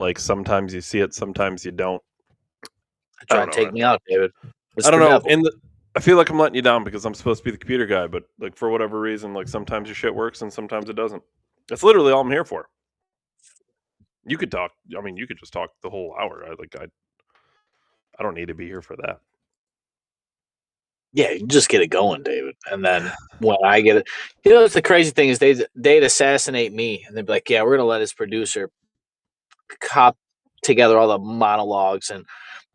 Like sometimes you see it, sometimes you don't. I Try don't to know, take man. me out, David. I don't Mr. know. Devil. I feel like I'm letting you down because I'm supposed to be the computer guy, but like for whatever reason, like sometimes your shit works and sometimes it doesn't. That's literally all I'm here for. You could talk. I mean, you could just talk the whole hour. I don't need to be here for that. Yeah, you just get it going, David. And then when I get it, it's the crazy thing is they'd assassinate me and they'd be like, yeah, we're gonna let his producer cop together all the monologues and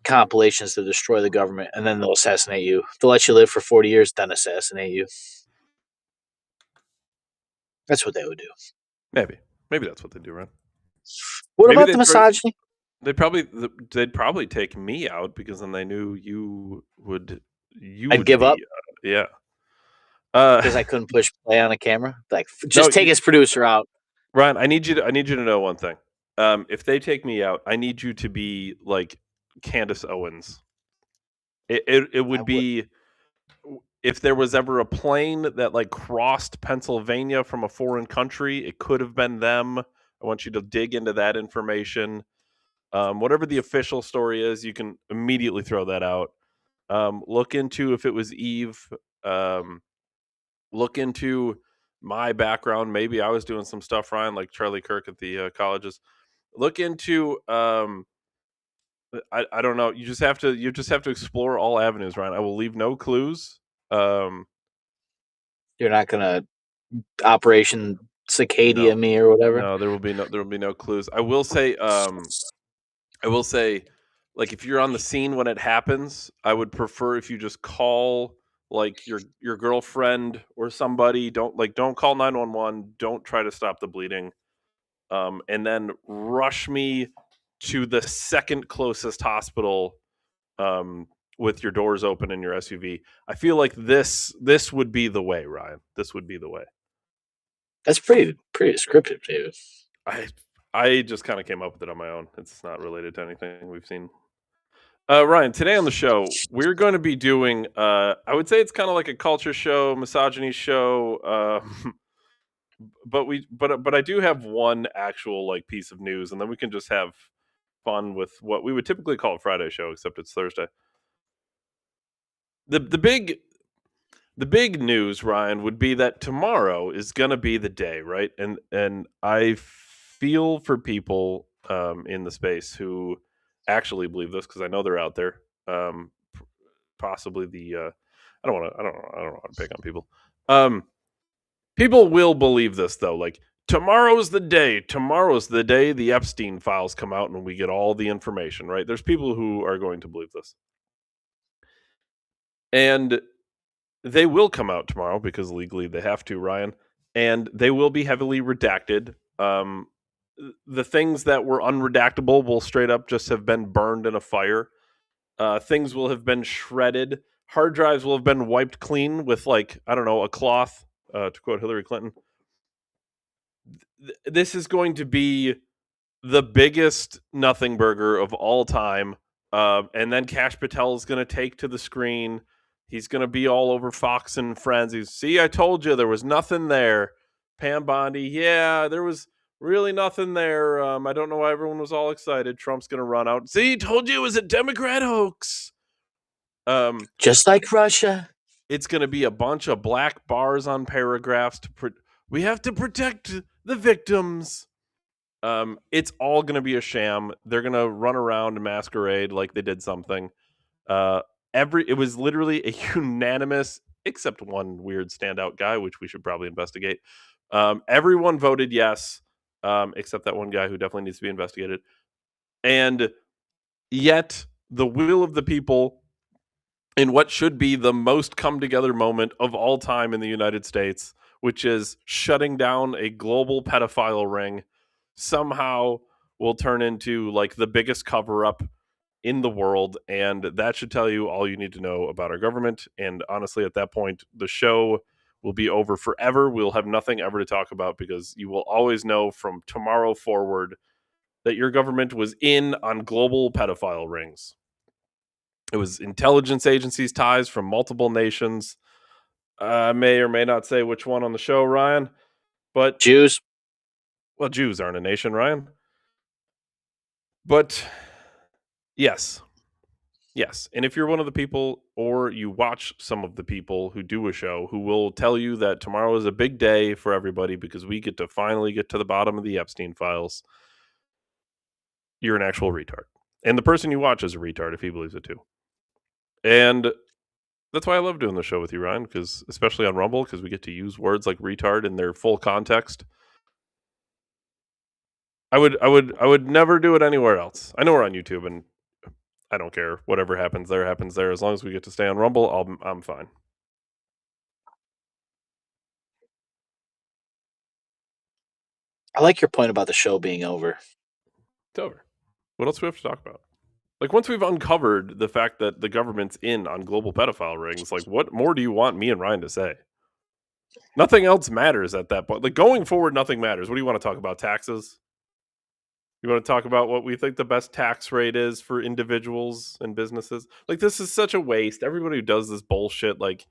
compilations to destroy the government, and then they'll assassinate you. They'll let you live for 40 years, then assassinate you. That's what they would do. Maybe that's what they do, right? What Maybe about the misogyny? they'd probably take me out because then they knew you I'd would give up be yeah. because I couldn't push play on a camera. Like, No, just take his producer out. Ryan, I need you to know one thing. If they take me out, I need you to be like Candace Owens. It I would would. be if there was ever a plane that like crossed Pennsylvania from a foreign country, it could have been them. I want you to dig into that information. Whatever the official story is, you can immediately throw that out. Look into if it was Eve. Um, look into my background. Maybe I was doing some stuff, Ryan, like Charlie Kirk at the colleges. Look into I don't know. You just have to explore all avenues, Ryan. I will leave no clues. Um, You're not gonna Operation no, Cicadia me or whatever. no, there will be no clues. I will say, like if you're on the scene when it happens, I would prefer if you just call like your girlfriend or somebody. Don't call 911. Don't try to stop the bleeding. And then rush me to the second closest hospital um, with your doors open in your SUV. I feel like this would be the way, Ryan. This would be the way. That's pretty descriptive, David. I I just kind of came up with it on my own. It's not related to anything we've seen. Ryan, today on the show, we're going to be doing. I would say it's kind of like a culture show, misogyny show. But I do have one actual like piece of news, and then we can just have fun with what we would typically call a Friday show, except it's Thursday. The the big the big news, Ryan, would be that tomorrow is going to be the day, right? And I feel for people in the space who actually believe this because I know they're out there. Possibly the I don't know how to pick on people. Um, People will believe this though. Like tomorrow's the day. Tomorrow's the day the Epstein files come out and we get all the information. Right? There's people who are going to believe this, and they will come out tomorrow because legally they have to, Ryan, and they will be heavily redacted. The things that were unredactable will straight up just have been burned in a fire. Things will have been shredded. Hard drives will have been wiped clean with, like, I don't know, a cloth, to quote Hillary Clinton. This is going to be the biggest nothing burger of all time. And then Cash Patel is going to take to the screen. He's going to be all over Fox and Friends. See, I told you there was nothing there. Pam Bondi, yeah, there was really nothing there. I don't know why everyone was all excited. Trump's going to run out. See, told you it was a Democrat hoax. Just like Russia. It's going to be a bunch of black bars on paragraphs. We have to protect the victims. It's all going to be a sham. They're going to run around and masquerade like they did something. Uh, it was literally a unanimous, except one weird standout guy, which we should probably investigate. Everyone voted yes, except that one guy who definitely needs to be investigated. And yet, the will of the people in what should be the most come together moment of all time in the United States, which is shutting down a global pedophile ring, somehow will turn into like the biggest cover up in the world. And that should tell you all you need to know about our government. And honestly, at that point, the show will be over forever. We'll have nothing ever to talk about because you will always know from tomorrow forward that your government was in on global pedophile rings. It was intelligence agencies ties from multiple nations. I may or may not say which one on the show, Ryan, but Jews. well, Jews aren't a nation, Ryan. But yes, yes. And if you're one of the people or you watch some of the people who do a show who will tell you that tomorrow is a big day for everybody because we get to finally get to the bottom of the Epstein files, you're an actual retard. And the person you watch is a retard if he believes it too. And that's why I love doing the show with you, Ryan, because especially on Rumble, because we get to use words like retard in their full context. I would never do it anywhere else. I know we're on YouTube, and I don't care. Whatever happens there happens there. As long as we get to stay on Rumble, I'm fine. I like your point about the show being over. It's over. What else do we have to talk about? Like once we've uncovered the fact that the government's in on global pedophile rings, like what more do you want me and Ryan to say? Nothing else matters at that point. Like going forward, nothing matters. What do you want to talk about? Taxes? You want to talk about what we think the best tax rate is for individuals and businesses? Like this is such a waste. Everybody who does this bullshit, like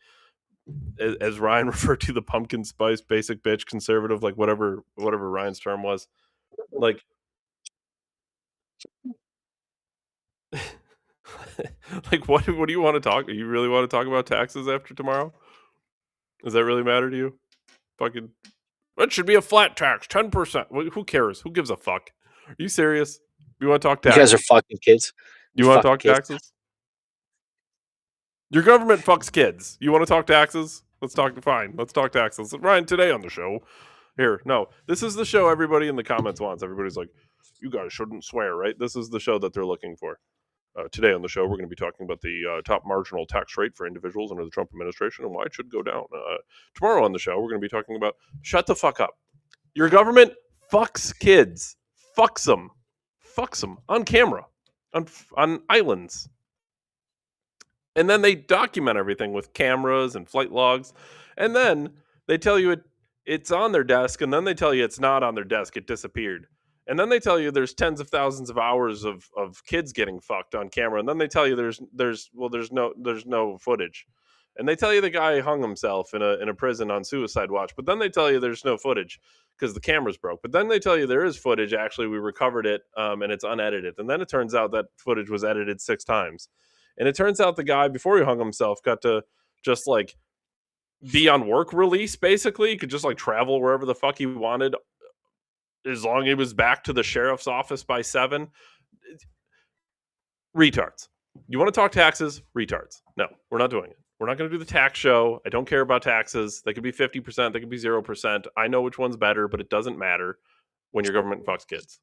as Ryan referred to the pumpkin spice basic bitch conservative, like whatever Ryan's term was, like like what do you want to talk? You really want to talk about taxes after tomorrow? Does that really matter to you? Fucking it should be a flat tax, 10%. Who cares? Who gives a fuck? Are you serious? You want to talk You guys are taxes? fucking kids. You You want to fucking talk kids. taxes? Your government fucks kids. You want to talk taxes? Let's talk. Fine. Let's talk taxes. Ryan, today on the show. Here, no. This is the show everybody in the comments wants. Everybody's like, you guys shouldn't swear, right? This is the show that they're looking for. Today on the show, we're going to be talking about the top marginal tax rate for individuals under the Trump administration and why it should go down. Tomorrow on the show, we're going to be talking about shut the fuck up. Your government fucks kids. Fucks them. Fucks them on camera, on islands. And then they document everything with cameras and flight logs. And then they tell you it's on their desk, and then they tell you it's not on their desk, it disappeared. And then they tell you there's tens of thousands of hours of kids getting fucked on camera. And then they tell you there's no footage. And they tell you the guy hung himself in a prison on suicide watch. But then they tell you there's no footage because the camera's broke. But then they tell you there is footage. Actually, we recovered it, and it's unedited. And then it turns out that footage was edited 6 times. And it turns out the guy, before he hung himself, got to just like be on work release, basically. He could just like travel wherever the fuck he wanted as long as he was back to the sheriff's office by 7. Retards. You want to talk taxes? Retards. No, we're not doing it. We're not going to do the tax show. I don't care about taxes. They could be 50%, they could be 0%. I know which one's better, but it doesn't matter when your government fucks kids.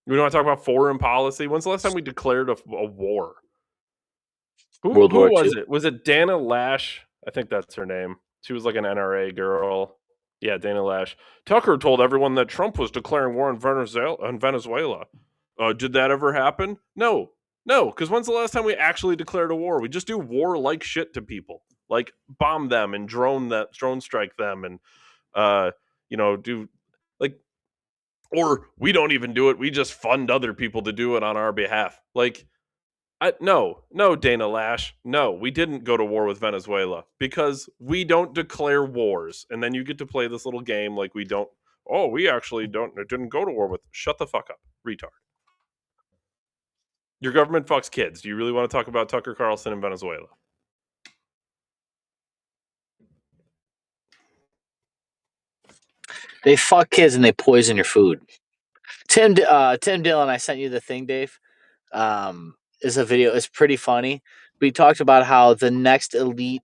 We want to talk about foreign policy. When's the last time we declared a war? World Who War was II. it? Was it Dana Lash? I think that's her name. She was like an NRA girl. Yeah, Dana Lash. Tucker told everyone that Trump was declaring war on Venezuela. Did that ever happen? No. No, because when's the last time we actually declared a war? We just do war-like shit to people. Like bomb them and drone strike them and do like, or we don't even do it. We just fund other people to do it on our behalf. Like no, Dana Lash. No, we didn't go to war with Venezuela because we don't declare wars. And then you get to play this little game like we don't. Oh, we actually didn't go to war with. Shut the fuck up, retard. Your government fucks kids. Do you really want to talk about Tucker Carlson in Venezuela? They fuck kids and they poison your food. Tim Dillon, I sent you the thing, Dave. Is a video. It's pretty funny. We talked about how the next elite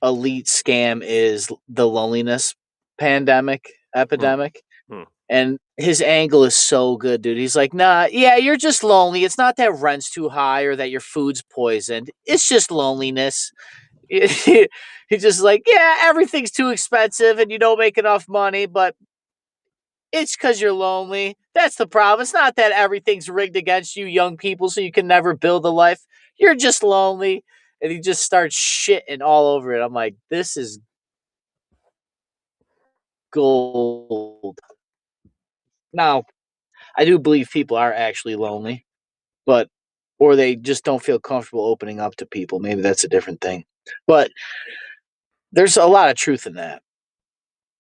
scam is the loneliness Hmm. epidemic. Hmm. And his angle is so good, dude. He's like, nah, yeah, you're just lonely. It's not that rent's too high or that your food's poisoned. It's just loneliness. He's just like, yeah, everything's too expensive and you don't make enough money, but it's because you're lonely. That's the problem. It's not that everything's rigged against you, young people, so you can never build a life. You're just lonely. And he just starts shitting all over it. I'm like, this is gold. Now, I do believe people are actually lonely, but or they just don't feel comfortable opening up to people. Maybe that's a different thing. But there's a lot of truth in that.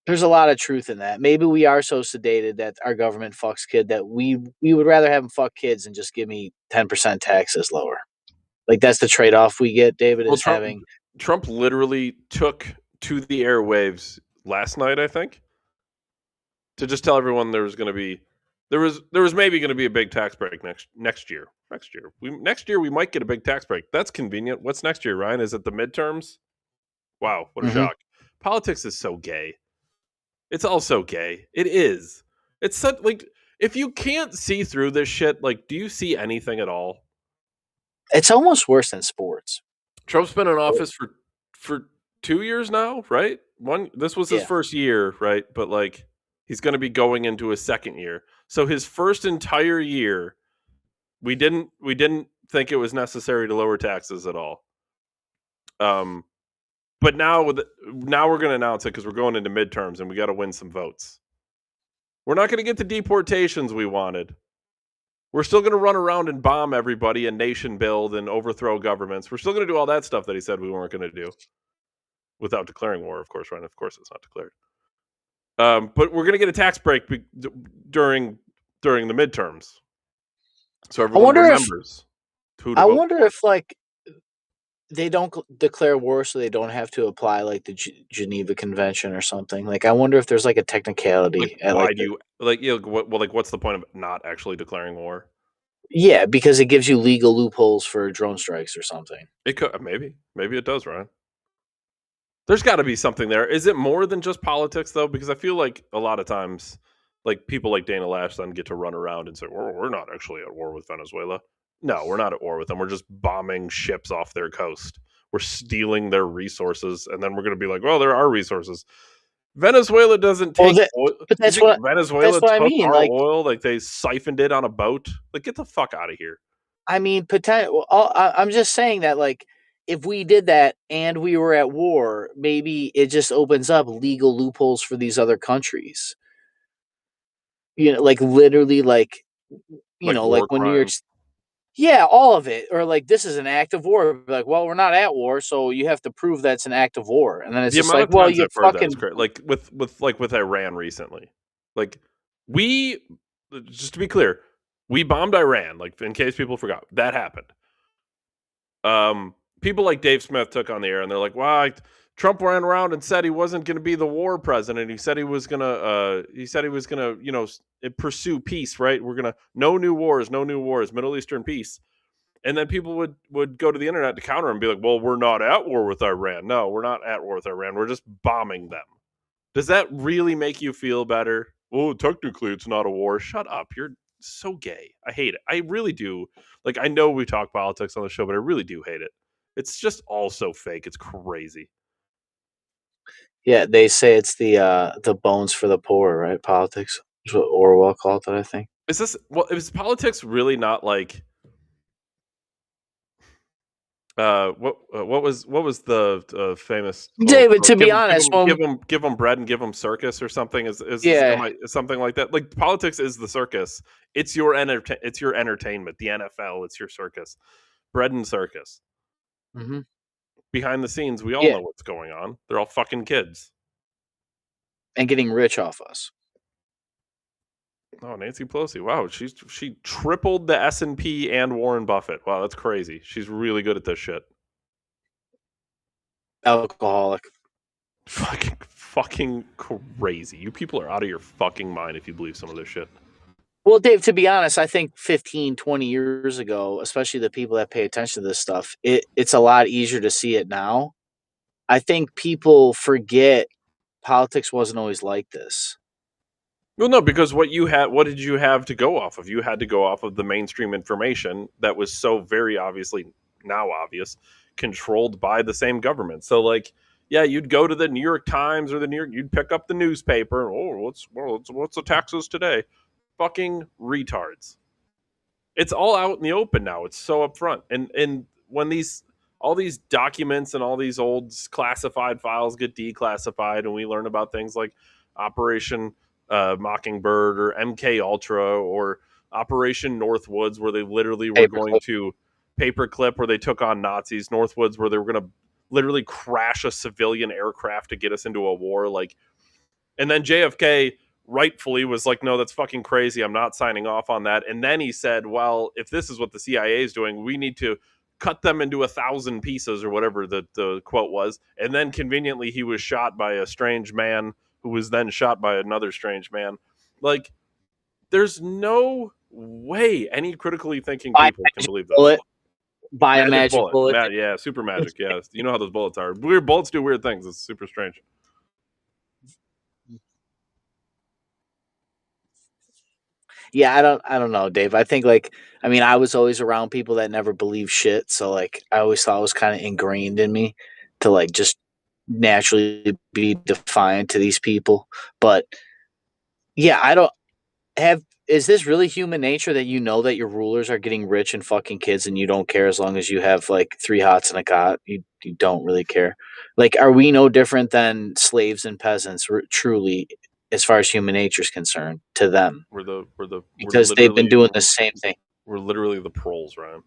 There's a lot of truth in that. Maybe we are so sedated that our government fucks kid that we would rather have them fuck kids and just give me 10% taxes lower. Like that's the trade off we get, David, Well, is having. Trump literally took to the airwaves last night, I think, to just tell everyone there was maybe going to be a big tax break next year. Next year we might get a big tax break. That's convenient. What's next year, Ryan? Is it the midterms? Wow, what a Mhm. shock. Politics is so gay. It's all so gay. It is. It's such like if you can't see through this shit, like do you see anything at all? It's almost worse than sports. Trump's been in office for 2 years now, right? This was his Yeah. first year, right? But like he's going to be going into his second year. So his first entire year, we didn't think it was necessary to lower taxes at all. Um but now we're going to announce it because we're going into midterms and we got to win some votes. We're not going to get the deportations we wanted. We're still going to run around and bomb everybody and nation build and overthrow governments. We're still going to do all that stuff that he said we weren't going to do without declaring war, of course, right? Of course, it's not declared. But we're going to get a tax break during the midterms, so I everyone wonder if remembers who to I vote wonder for. if like they don't declare war so they don't have to apply like the Geneva Convention or something. Like I wonder if there's like a Like, technicality at why like do the. you like? What's the point of not actually declaring war? Yeah, because it gives you legal loopholes for drone strikes or something. It could maybe it does, Ryan. There's got to be something there. Is it more than just politics though? Because I feel like a lot of times, like people like Dana Lash then get to run around and say, we're not actually at war with Venezuela." No, we're not at war with them. We're just bombing ships off their coast. We're stealing their resources, and then we're going to be like, "Well, there are resources." Venezuela doesn't Well, take oil. but You that's think what Venezuela I took mean. our Like oil like they siphoned it on a boat? Like, get the fuck out of here. I mean, potential. I'm just saying that like if we did that and we were at war, maybe it just opens up legal loopholes for these other countries. Like literally, like Like like war when New York. crimes. Yeah, all of it. Or like this is an act of war. Like, well, we're not at war, so you have to prove that's an act of war. And then it's The just amount like, of well, times you I've heard that is fucking great. Like with Iran recently. Like we just to be clear, we bombed Iran, like in case people forgot. That happened. People like Dave Smith took on the air and they're like, "Well, Trump ran around and said he wasn't going to be the war president. He said he was going to pursue peace, right? We're going to no new wars, Middle Eastern peace." And then people would go to the internet to counter and be like, "Well, we're not at war with Iran. No, we're not at war with Iran. We're just bombing them." Does that really make you feel better? Oh, technically it's not a war. Shut up. You're so gay. I hate it. I really do. Like I know we talk politics on the show, but I really do hate it. It's just all so fake. It's crazy. yeah. They say it's the bones for the poor, right? Politics is what Orwell called it, I think. Is politics really not like what was the famous old David, quote? to be honest, well, Give them bread and give them circus or something yeah. something like that. Like politics is the circus. It's it's your entertainment. The NFL, it's your circus. Bread and circus. Hmm. Behind the scenes, we all Yeah, know what's going on. They're all fucking kids. and getting rich off us. Oh, Nancy Pelosi. Wow, she tripled the S&P and Warren Buffett. Wow, that's crazy. She's really good at this shit. Alcoholic. Fucking crazy. You people are out of your fucking mind if you believe some of this shit. Well, Dave, to be honest, I think 15, 20 years ago, especially the people that pay attention to this stuff, it's a lot easier to see it now. I think people forget politics wasn't always like this. Well, no, because what did you have to go off of? You had to go off of the mainstream information that was so very obviously now obvious, controlled by the same government. So, like, yeah, you'd go to the New York Times or you'd pick up the newspaper. Oh, what's the taxes today? Fucking retards. It's all out in the open now. It's so upfront. And when all these documents and all these old classified files get declassified, and we learn about things like Operation Mockingbird or MK Ultra or Operation Northwoods, where they literally were going Paperclip. to paperclip, where they took on Nazis. Northwoods, where they were going to literally crash a civilian aircraft to get us into a war. Like And then JFK rightfully was like, no, that's fucking crazy. I'm not signing off on that. And then he said, well, if this is what the CIA is doing, we need to cut them into 1,000 pieces or whatever the quote was. And then conveniently, he was shot by a strange man who was then shot by another strange man. Like, there's no way any critically thinking Buy a people can magic believe this. bullet. Buy a Magic magic bullet. bullet. Yeah, super magic. Yeah. You know how those bullets are. Weird bullets do weird things. It's super strange. Yeah, I don't know, Dave. I think like I mean, I was always around people that never believe shit, so like I always thought it was kind of ingrained in me to like just naturally be defiant to these people. But yeah, I don't have is this really human nature that you know that your rulers are getting rich and fucking kids and you don't care as long as you have like three hots and a cot? You don't really care. Like are we no different than slaves and peasants truly as far as human nature is concerned to them? We're Because they've been literally doing the same thing. we're literally the proles, Ryan.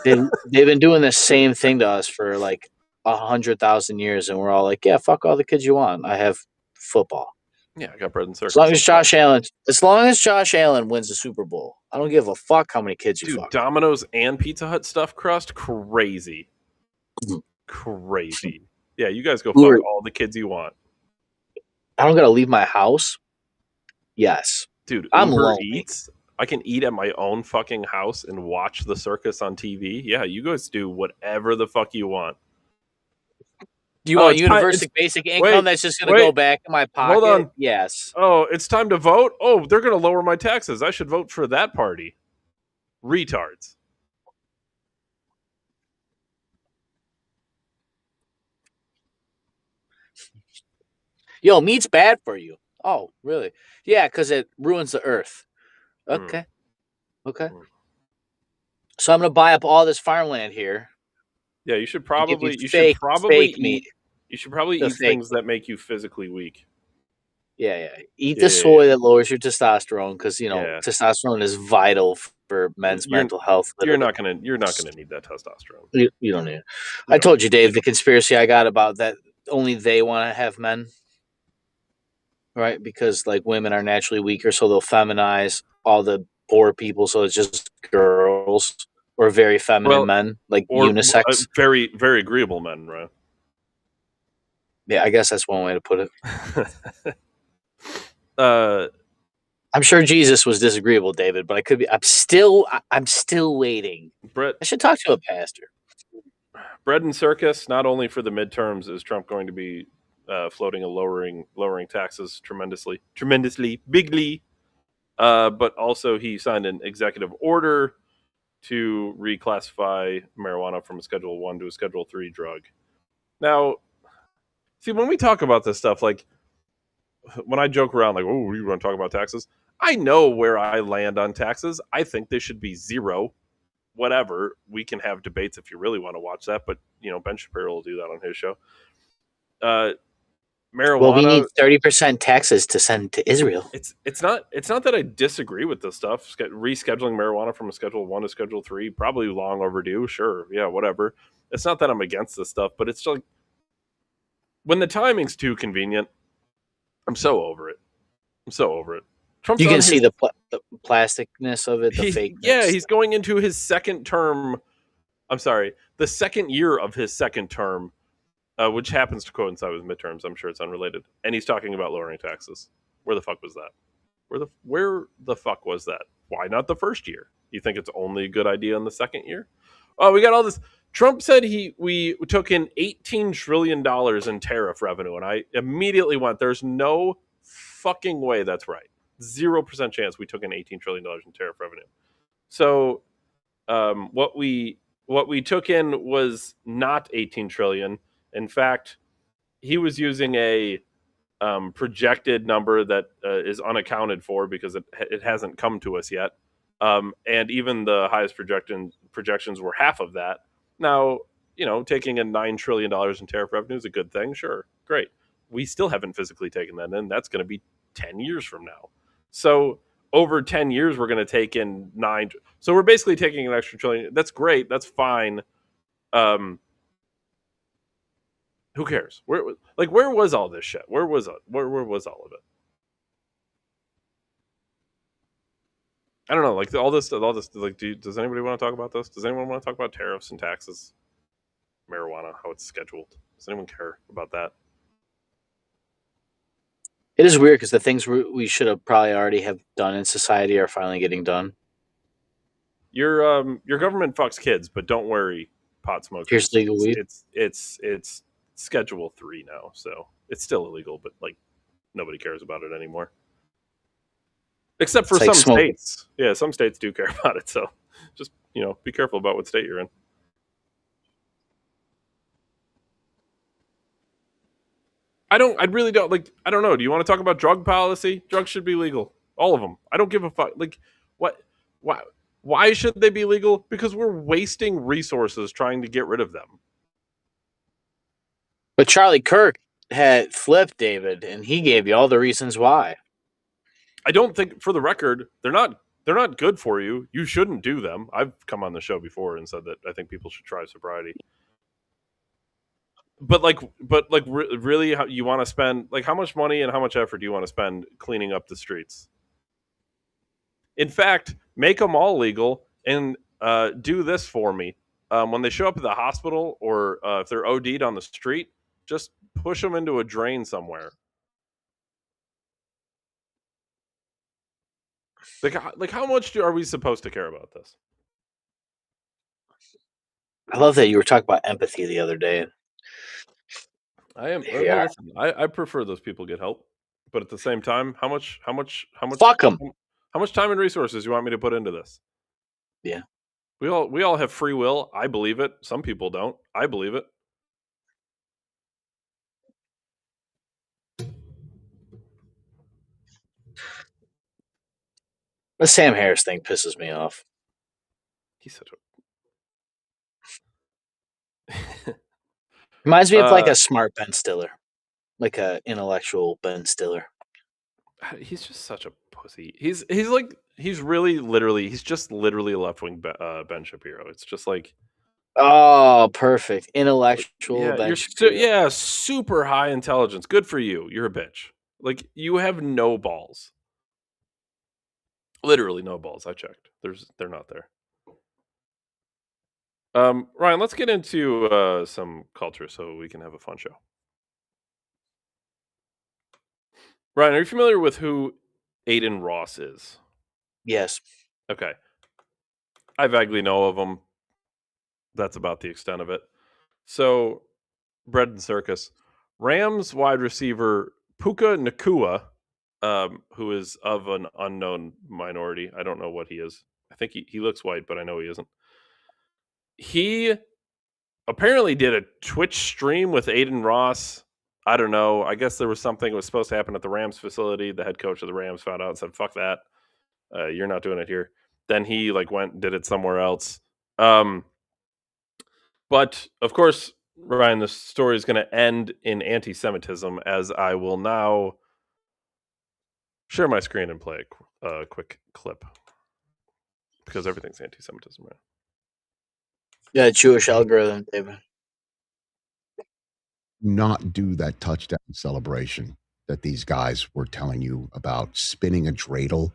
They've been doing the same thing to us for like 100,000 years, and we're all like, yeah, fuck all the kids you want. I have football. Yeah, I got bread and As long circus. as Josh Allen, as long as Josh Allen wins the Super Bowl, I don't give a fuck how many kids you Dude, fuck. Domino's and Pizza Hut stuffed crust, crazy. Mhm. Crazy. Yeah, you guys go Uber- fuck all the kids you want. I don't gotta leave my house. Yes, Dude, I'm Uber lonely. Eats, I can eat at my own fucking house and watch the circus on TV. Yeah, you guys do whatever the fuck you want. Do you Oh, want it's time. It's universal basic income wait, that's just gonna go wait, back in my hold pocket? on. Yes. Oh, it's time to vote. Oh, they're gonna lower my taxes. I should vote for that party. Retards. Yo, meat's bad for you. Oh, really? Yeah, because it ruins the earth. Mm, Okay. Okay. mm. So I'm gonna buy up all this farmland here Yeah, and give you you should probably fake meat. eat you should probably The eat fake things meat. that make you physically weak. Yeah, yeah. Eat Yeah, the yeah, soy that lowers your testosterone because yeah. testosterone is vital for Yeah. men's mental health. Literally, You're not gonna need that testosterone. you don't need it. You I don't need told you, Dave, the conspiracy I got about that only they want to have men, right? Because like women are naturally weaker, so they'll feminize all the poor people, so it's just girls or very feminine well, men, like or unisex. very very agreeable men, right? Yeah, I guess that's one way to put it. uh, I'm sure Jesus was disagreeable, David, but I could be. I'm still waiting. Brett, I should talk to a pastor. bread and circus. Not only for the midterms is Trump going to be floating a lowering taxes tremendously, bigly, but also he signed an executive order to reclassify marijuana from a Schedule 1 to a Schedule 3 drug. Now, see, when we talk about this stuff, like when I joke around, like, oh, you want to talk about taxes? I know where I land on taxes. I think they should be zero. Whatever. We can have debates if you really want to watch that, but, Ben Shapiro will do that on his show. Uh, Well, we marijuana, need 30% taxes to send to Israel. it's not that I disagree with this stuff. Rescheduling marijuana from a Schedule 1 to Schedule 3, probably long overdue. Sure. Yeah, whatever. It's not that I'm against this stuff, but it's like when the timing's too convenient, I'm so over it. I'm so over it. Trump's You on can see his the plasticness of it, the fakeness. he's going into his second term. I'm sorry, the second year of his second term, which happens to coincide with midterms. I'm sure it's unrelated, and he's talking about lowering taxes. Where the fuck was that? Where the fuck was that? Why not the first year? You think it's only a good idea in the second year? Oh, we got all this. Trump said we took in $18 trillion in tariff revenue, and I immediately went, "There's no fucking way that's right. 0% chance we took in $18 trillion in tariff revenue." So what we took in was not 18 trillion. In fact, he was using a projected number that is unaccounted for because it hasn't come to us yet. And even the highest projections were half of that. Now, taking in $9 trillion in tariff revenue is a good thing. Sure, great. We still haven't physically taken that in. That's going to be 10 years from now. So over 10 years, we're going to take in nine. So we're basically taking an extra trillion. That's great. That's fine. Um, Who cares? Where was all this shit? Where was it? Where was all of it? I don't know. Like all this. Like, does anybody want to talk about this? Does anyone want to talk about tariffs and taxes, marijuana, how it's scheduled? Does anyone care about that? It is weird because the things we should have probably already have done in society are finally getting done. Your government fucks kids, but don't worry, pot smokers. Here's legal weed. It's Schedule 3 now, so it's still illegal, but like nobody cares about it anymore. Except for It's like some smoke. states. Yeah, some states do care about it, so just be careful about what state you're in. I really don't like. I don't know. Do you want to talk about drug policy? Drugs should be legal, all of them. I don't give a fuck. Like, what? Why? Why should they be legal? Because we're wasting resources trying to get rid of them. But Charlie Kirk had flipped David, and he gave you all the reasons why. I don't think, for the record, they're not good for you. You shouldn't do them. I've come on the show before and said that I think people should try sobriety. But really, how you want to spend, like, how much money and how much effort do you want to spend cleaning up the streets? In fact, make them all legal and do this for me. When they show up at the hospital or if they're OD'd on the street, just push them into a drain somewhere. Like how much are we supposed to care about this? I love that you were talking about empathy the other day. I am. Yeah. Listen, I prefer those people get help, but at the same time, how much? Fuck 'em. How much time and resources do you want me to put into this? Yeah. We all have free will. I believe it. Some people don't. I believe it. The Sam Harris thing pisses me off. He's such a. Reminds me of like a smart Ben Stiller, like a intellectual Ben Stiller. He's just such a pussy. He's just literally a left wing Ben Shapiro. It's just like, oh, perfect intellectual Ben Shapiro. super high intelligence. Good for you. You're a bitch. Like, you have no balls. Literally no balls. I checked. They're not there. Ryan, let's get into some culture so we can have a fun show. Ryan, are you familiar with who Aiden Ross is? Yes. Okay. I vaguely know of him. That's about the extent of it. So, bread and circus. Rams wide receiver Puka Nacua, who is of an unknown minority. I don't know what he is. I think he looks white, but I know he isn't. He apparently did a Twitch stream with Aiden Ross. I don't know. I guess there was something that was supposed to happen at the Rams facility. The head coach of the Rams found out and said, fuck that. You're not doing it here. Then he went and did it somewhere else. But of course, Ryan, this story is going to end in anti-Semitism, as I will now share my screen and play a quick clip. Because everything's anti-Semitism, right? Yeah, Jewish algorithm, David. Not do that touchdown celebration that these guys were telling you about, spinning a dreidel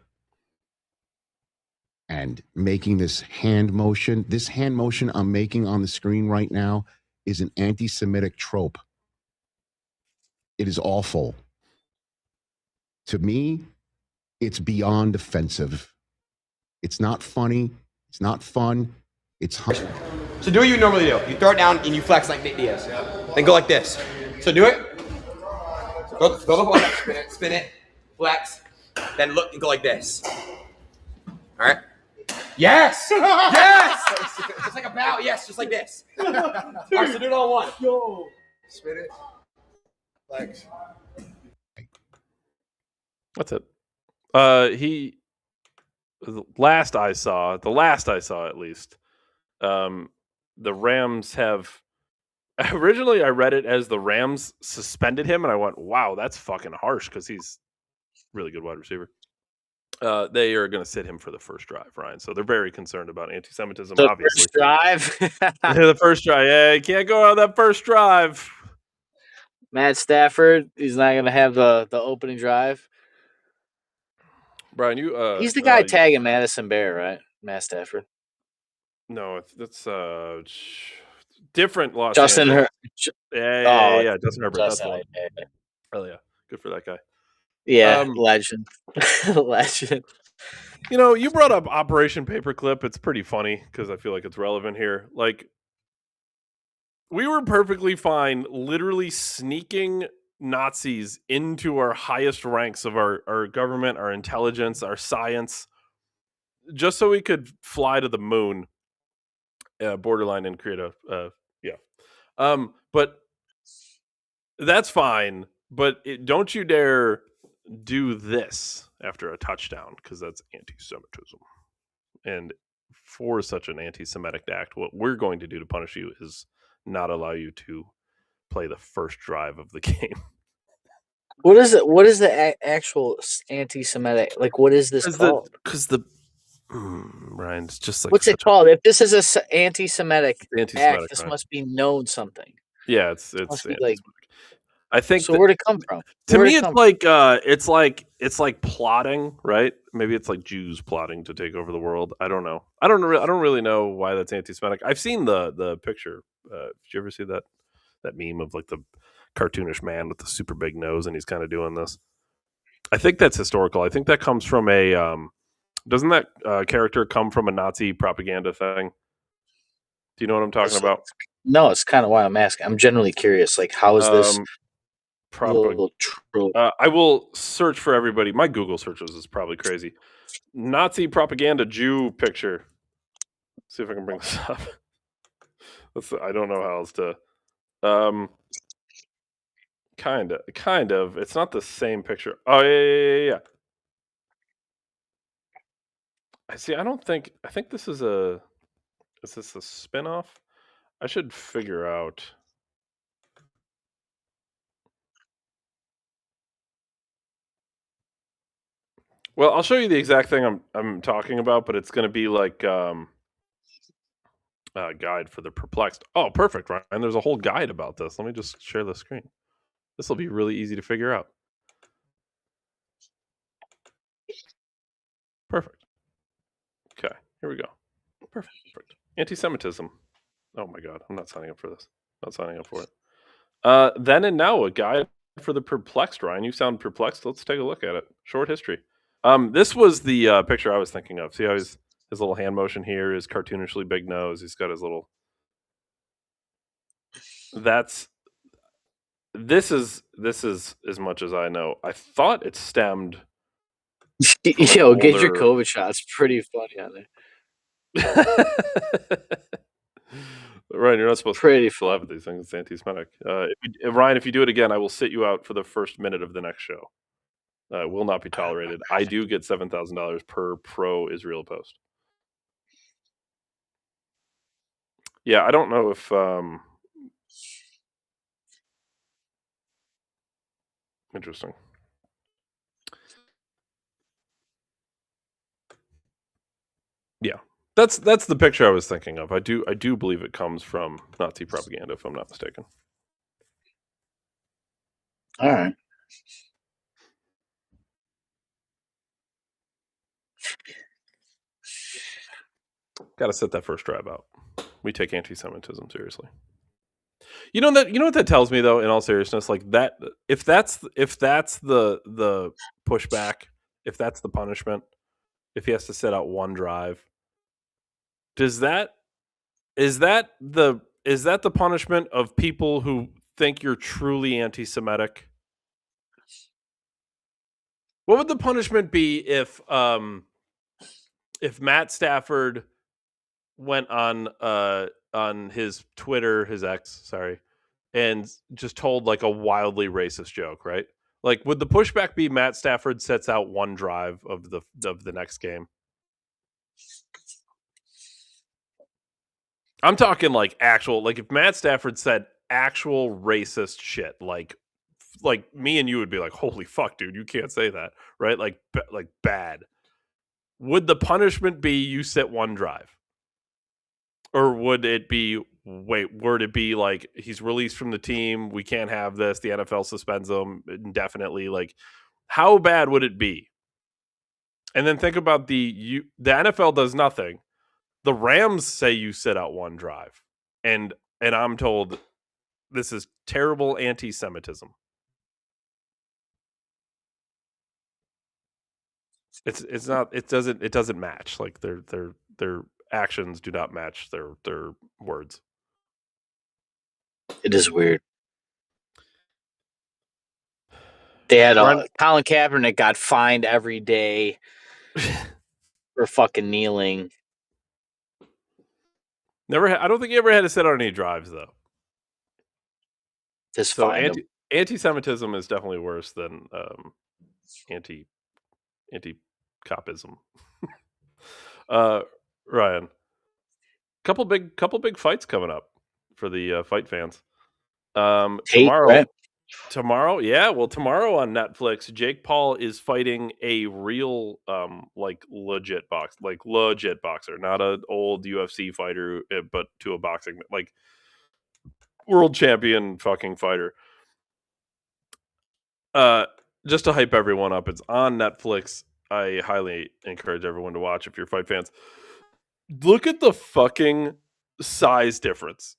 and making this hand motion. This hand motion I'm making on the screen right now is an anti-Semitic trope. It is awful. To me, it's beyond offensive. It's not funny. It's not fun. It's So do what you normally do. You throw it down and you flex like Nick Diaz. Then go like this. So do it. Go the ball, spin it, flex, then look and go like this. All right. Yes. Yes. Just like a bow. Yes, just like this. All right. So do it all one. Yo. Spin it. Flex. That's it. The last I saw at least, the Rams have. Originally, I read it as the Rams suspended him, and I went, "Wow, that's fucking harsh," because he's a really good wide receiver. They are going to sit him for the first drive, Ryan. So they're very concerned about anti-Semitism. The obviously, first drive. the first drive. Yeah, you can't go on that first drive. Matt Stafford, he's not going to have the opening drive. Brian, you He's the guy tagging Madison Bear, right? Matt Stafford. No, that's different Los Justin Angeles. Yeah. Justin Herbert. That's the one. Yeah. Hell yeah, good for that guy. Yeah, legend. Legend. You know, you brought up Operation Paperclip. It's pretty funny because I feel like it's relevant here. Like, we were perfectly fine literally sneaking Nazis into our highest ranks of our government, our intelligence, our science, just so we could fly to the moon, borderline, and create but that's fine. But don't you dare do this after a touchdown, because that's anti-Semitism. And for such an anti-Semitic act, what we're going to do to punish you is not allow you to play the first drive of the game. What is it? What is the actual anti-Semitic? Like, what is this called? Ryan, it's just like what's it called? If this is a anti-Semitic act, this must be known something. Yeah, it's like. I think. So where'd it come from? To me, it's like plotting, right? Maybe it's like Jews plotting to take over the world. I don't know. I don't really know why that's anti-Semitic. I've seen the picture. Did you ever see that meme of like the cartoonish man with the super big nose, and he's kind of doing this? I think that's historical. I think that comes from a. Doesn't that character come from a Nazi propaganda thing? Do you know what I'm talking about? No, it's kind of why I'm asking. I'm generally curious. Like, how is this? I will search for everybody. My Google searches is probably crazy. Nazi propaganda Jew picture. Let's see if I can bring this up. I don't know how else to. Kind of. It's not the same picture. Oh yeah. I see. I think this is a. Is this a spin-off? I should figure out. Well, I'll show you the exact thing I'm talking about, but it's going to be like a guide for the perplexed. Oh, perfect, right? And there's a whole guide about this. Let me just share the screen. This will be really easy to figure out. Perfect. Okay, here we go. Perfect. Anti-Semitism. Oh my God, I'm not signing up for this. Not signing up for it. Then and now, a guide for the perplexed. Ryan, you sound perplexed. Let's take a look at it. Short history. This was the picture I was thinking of. See how his little hand motion here, his cartoonishly big nose. He's got his little. This is as much as I know. I thought it stemmed. Yo, get your COVID shot. It's pretty funny on there. Ryan, you're not supposed to laugh at these things. It's anti-Semitic. Ryan, if you do it again, I will sit you out for the first minute of the next show. It will not be tolerated. I do get $7,000 per pro-Israel post. Yeah, I don't know if interesting. Yeah, that's the picture I was thinking of. I do believe it comes from Nazi propaganda, if I'm not mistaken. All right. Got to set that first drive out. We take anti-Semitism seriously. You know what that tells me, though. In all seriousness, like that, if that's the pushback, if that's the punishment, if he has to set out one drive, is that the punishment of people who think you're truly anti-Semitic? What would the punishment be if Matt Stafford went on his Twitter, his X, sorry, and just told like a wildly racist joke, right? Like, would the pushback be Matt Stafford sets out one drive of the next game? I'm talking like actual, like if Matt Stafford said actual racist shit, like me and you would be like, holy fuck, dude, you can't say that, right? Like bad. Would the punishment be you sit one drive? Or would it be wait, were to be like he's released from the team, we can't have this, the NFL suspends him indefinitely, like how bad would it be? And then think about the NFL does nothing. The Rams say you sit out one drive. And I'm told this is terrible anti-Semitism. It's not, it doesn't match. Like their actions do not match their words. It is weird. They had Colin Kaepernick got fined every day for fucking kneeling. I don't think he ever had to sit on any drives though. Just So fined him. anti-Semitism is definitely worse than anti-copism. Ryan, couple big fights coming up for the fight fans. Tomorrow, yeah. Well, tomorrow on Netflix, Jake Paul is fighting a real, legit boxer, not an old UFC fighter, but to a boxing like world champion fucking fighter. Just to hype everyone up, it's on Netflix. I highly encourage everyone to watch if you're fight fans. Look at the fucking size difference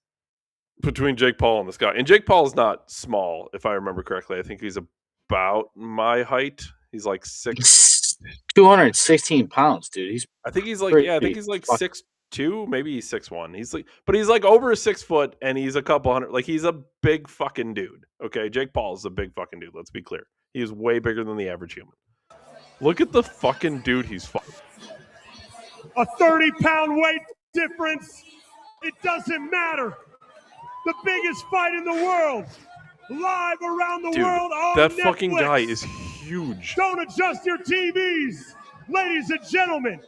between Jake Paul and this guy. And Jake Paul is not small, if I remember correctly. I think he's about my height. He's like 216 pounds, dude. I think he's like 6'2", maybe he's 6'1". He's like over 6 foot, and he's a couple hundred. Like he's a big fucking dude. Okay, Jake Paul is a big fucking dude. Let's be clear. He is way bigger than the average human. Look at the fucking dude he's fighting. A 30-pound weight difference. It doesn't matter. The biggest fight in the world, live around the world on that Netflix. Fucking guy is huge. Don't adjust your TVs. Ladies and gentlemen,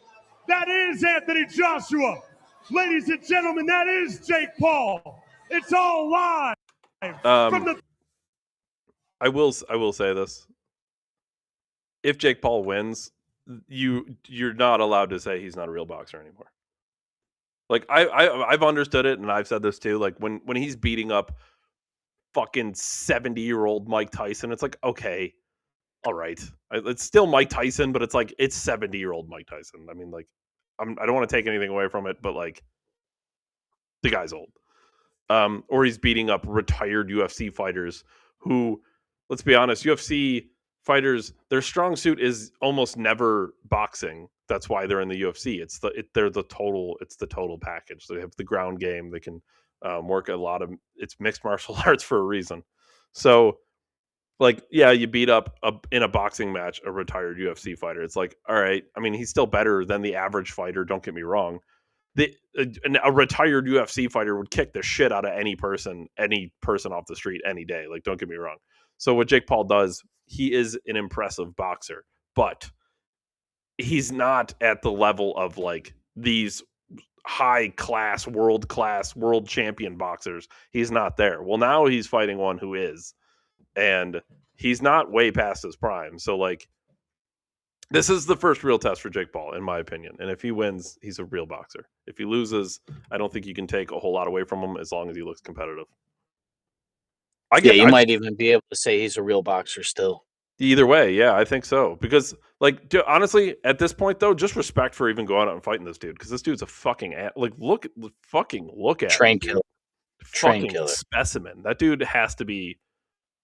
that is Anthony Joshua. Ladies and gentlemen, that is Jake Paul. It's all live. I will say this. If Jake Paul wins, you're not allowed to say he's not a real boxer anymore. Like I've understood it, and I've said this too. Like when he's beating up fucking 70-year-old Mike Tyson, it's like, okay, all right, it's still Mike Tyson, but it's like it's 70-year-old Mike Tyson. I mean, like I don't want to take anything away from it, but like the guy's old. Or he's beating up retired UFC fighters who, let's be honest, UFC fighters, their strong suit is almost never boxing. That's why they're in the UFC. It's the total package. They have the ground game. They can work it's mixed martial arts for a reason. So, like, yeah, you beat up in a boxing match a retired UFC fighter. It's like, all right. I mean, he's still better than the average fighter. Don't get me wrong. A retired UFC fighter would kick the shit out of any person off the street any day. Like, don't get me wrong. So what Jake Paul does, he is an impressive boxer, but he's not at the level of like these world champion boxers. He's not there. Well, now he's fighting one who is, and he's not way past his prime. So like, this is the first real test for Jake Paul, in my opinion. And if he wins, he's a real boxer. If he loses, I don't think you can take a whole lot away from him as long as he looks competitive. You might even be able to say he's a real boxer still. Either way, yeah, I think so. Because, like, honestly, at this point, though, just respect for even going out and fighting this dude. Because this dude's a fucking look at train him, killer, specimen. That dude has to be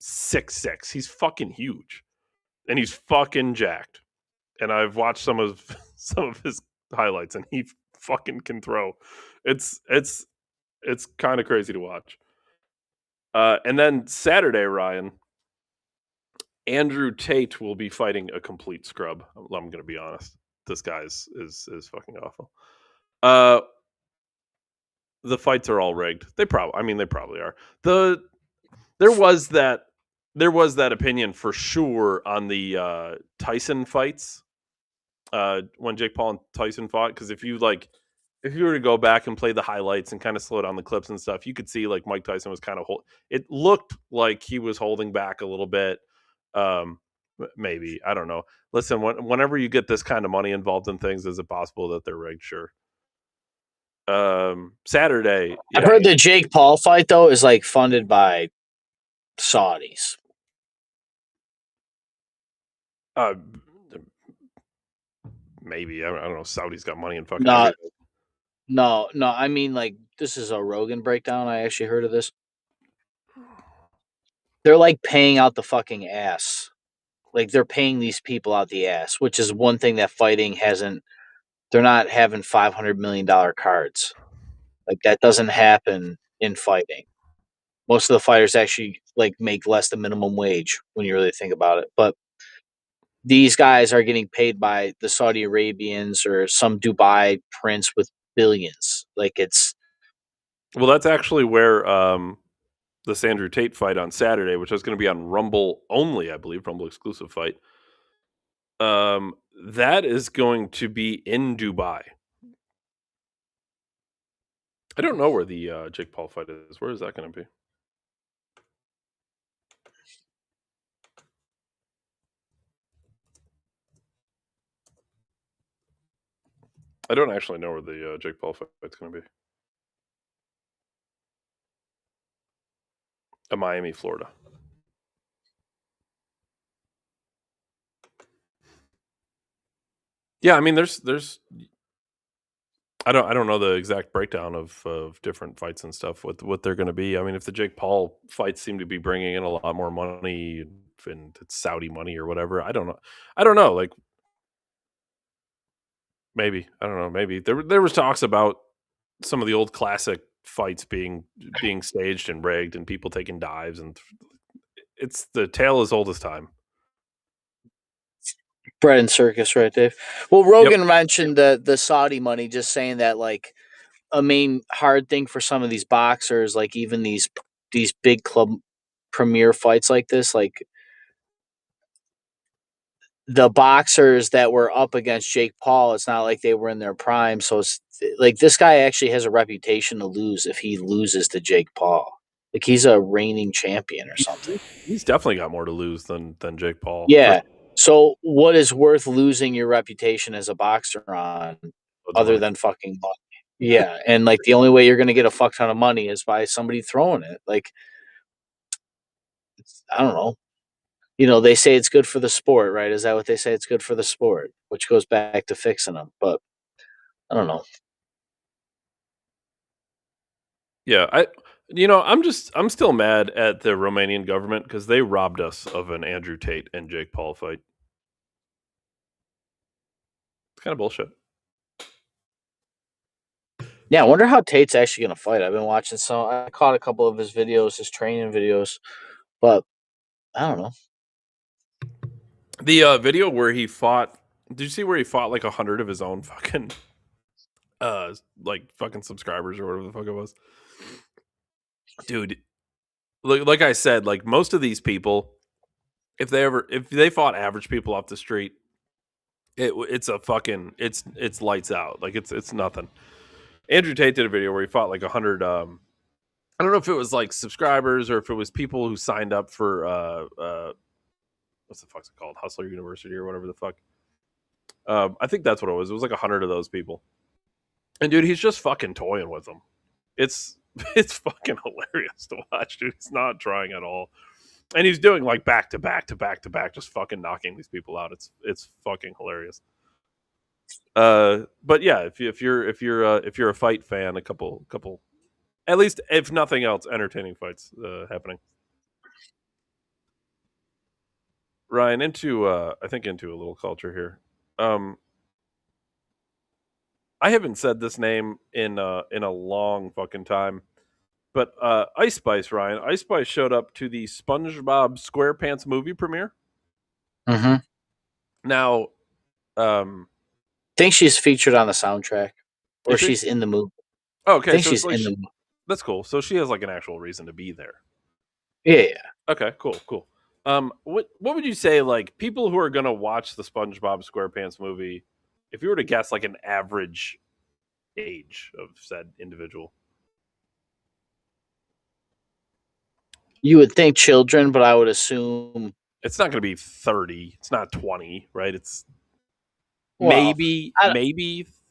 6'6". He's fucking huge, and he's fucking jacked. And I've watched some of his highlights, and he fucking can throw. It's kind of crazy to watch. And then Saturday, Ryan, Andrew Tate will be fighting a complete scrub. I'm going to be honest. This guy is fucking awful. The fights are all rigged. They probably are. There was that opinion for sure on the Tyson fights when Jake Paul and Tyson fought, because if you were to go back and play the highlights and kind of slow down the clips and stuff, you could see like Mike Tyson was kind of it looked like he was holding back a little bit. Maybe, I don't know. Listen, whenever you get this kind of money involved in things, is it possible that they're rigged? Sure. Saturday. I've heard the Jake Paul fight though is like funded by Saudis. Maybe I don't know. Saudi's got money in fucking No, everything. no. I mean, like this is a Rogan breakdown. I actually heard of this. They're like paying out the fucking ass. Like they're paying these people out the ass, which is one thing that fighting hasn't. They're not having $500 million cards. Like that doesn't happen in fighting. Most of the fighters actually like make less than minimum wage when you really think about it. But these guys are getting paid by the Saudi Arabians or some Dubai prince with billions. Like it's Well, that's actually where this Andrew Tate fight on Saturday, which is going to be on Rumble only, I believe, Rumble exclusive fight. That is going to be in Dubai. I don't know where the Jake Paul fight is. Where is that going to be? I don't actually know where the Jake Paul fight's going to be. Miami, Florida. Yeah, I mean, there's I don't know the exact breakdown of different fights and stuff. What they're going to be. I mean, if the Jake Paul fights seem to be bringing in a lot more money and it's Saudi money or whatever, I don't know. Like maybe I don't know. Maybe there was talks about some of the old classic fights being staged and rigged and people taking dives, and it's the tale as old as time. bread and circus, right, Dave? Well, Rogan mentioned the Saudi money, just saying that like a main hard thing for some of these boxers, like even these big club premier fights like this, like the boxers that were up against Jake Paul, it's not like they were in their prime. So it's like this guy actually has a reputation to lose if he loses to Jake Paul. Like he's a reigning champion or something. He's definitely got more to lose than Jake Paul. Yeah. So what is worth losing your reputation as a boxer on other than fucking money? Yeah. And like the only way you're going to get a fuck ton of money is by somebody throwing it. Like, I don't know. You know, they say it's good for the sport, right? Is that what they say? It's good for the sport, which goes back to fixing them. But I don't know. Yeah, I'm still mad at the Romanian government because they robbed us of an Andrew Tate and Jake Paul fight. It's kind of bullshit. Yeah, I wonder how Tate's actually going to fight. I've been watching I caught a couple of his videos, his training videos, but I don't know. The video where he fought, did you see where he fought like 100 of his own fucking like fucking subscribers or whatever the fuck it was? Dude, like I said, like most of these people, if they fought average people off the street, it's lights out. Like it's nothing. Andrew Tate did a video where he fought like 100 I don't know if it was like subscribers or if it was people who signed up for what's the fuck's it called? Hustler University or whatever the fuck. I think that's what it was. It was like 100 of those people. And dude, he's just fucking toying with them. It's fucking hilarious to watch, dude. He's not trying at all. And he's doing like back to back to back to back, just fucking knocking these people out. It's fucking hilarious. But yeah, if you're a fight fan, a couple at least if nothing else, entertaining fights happening. Ryan, into a little culture here. I haven't said this name in a long fucking time, but Ice Spice, Ryan. Ice Spice showed up to the SpongeBob SquarePants movie premiere. Mm-hmm. Now, I think she's featured on the soundtrack, or she's in the movie. Oh, okay, I think she's in the movie. That's cool. So she has like an actual reason to be there. Yeah. Okay, cool. What would you say, like, people who are gonna watch the SpongeBob SquarePants movie, if you were to guess like an average age of said individual? You would think children, but I would assume it's not going to be 30. It's not 20, right? It's maybe